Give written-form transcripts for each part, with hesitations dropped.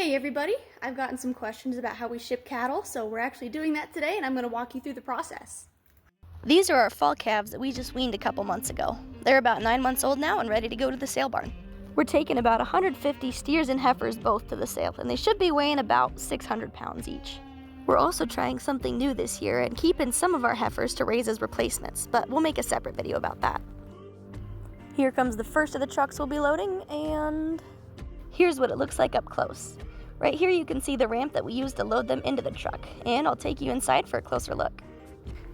Hey everybody, I've gotten some questions about how we ship cattle, so we're actually doing that today and I'm going to walk you through the process. These are our fall calves that we just weaned a couple months ago. They're about 9 months old now and ready to go to the sale barn. We're taking about 150 steers and heifers both to the sale, and they should be weighing about 600 pounds each. We're also trying something new this year and keeping some of our heifers to raise as replacements, but we'll make a separate video about that. Here comes the first of the trucks we'll be loading, and here's what it looks like up close. Right here you can see the ramp that we used to load them into the truck, and I'll take you inside for a closer look.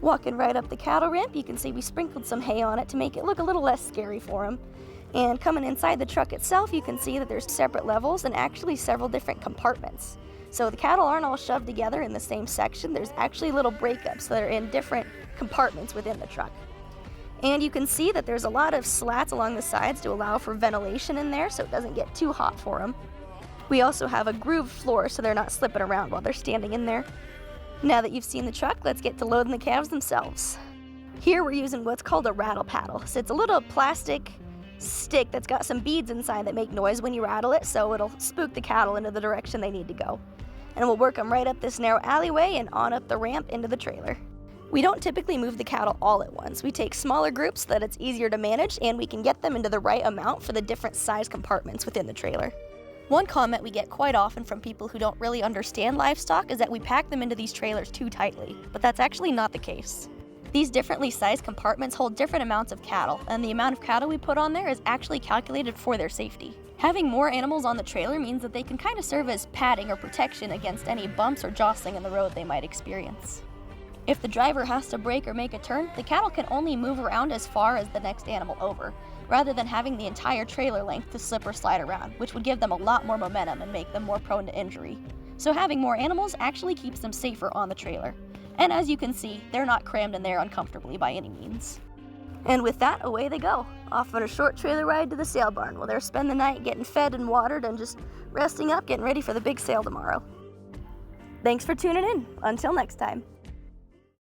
Walking right up the cattle ramp, you can see we sprinkled some hay on it to make it look a little less scary for them. And coming inside the truck itself, you can see that there's separate levels and actually several different compartments. So the cattle aren't all shoved together in the same section. There's actually little breakups that are in different compartments within the truck. And you can see that there's a lot of slats along the sides to allow for ventilation in there so it doesn't get too hot for them. We also have a grooved floor so they're not slipping around while they're standing in there. Now that you've seen the truck, let's get to loading the calves themselves. Here we're using what's called a rattle paddle. So it's a little plastic stick that's got some beads inside that make noise when you rattle it, so it'll spook the cattle into the direction they need to go. And we'll work them right up this narrow alleyway and on up the ramp into the trailer. We don't typically move the cattle all at once. We take smaller groups so that it's easier to manage and we can get them into the right amount for the different size compartments within the trailer. One comment we get quite often from people who don't really understand livestock is that we pack them into these trailers too tightly, but that's actually not the case. These differently sized compartments hold different amounts of cattle, and the amount of cattle we put on there is actually calculated for their safety. Having more animals on the trailer means that they can kind of serve as padding or protection against any bumps or jostling in the road they might experience. If the driver has to brake or make a turn, the cattle can only move around as far as the next animal over, rather than having the entire trailer length to slip or slide around, which would give them a lot more momentum and make them more prone to injury. So having more animals actually keeps them safer on the trailer. And as you can see, they're not crammed in there uncomfortably by any means. And with that, away they go, off on a short trailer ride to the sale barn, where they'll spend the night getting fed and watered and just resting up, getting ready for the big sale tomorrow. Thanks for tuning in. Until next time.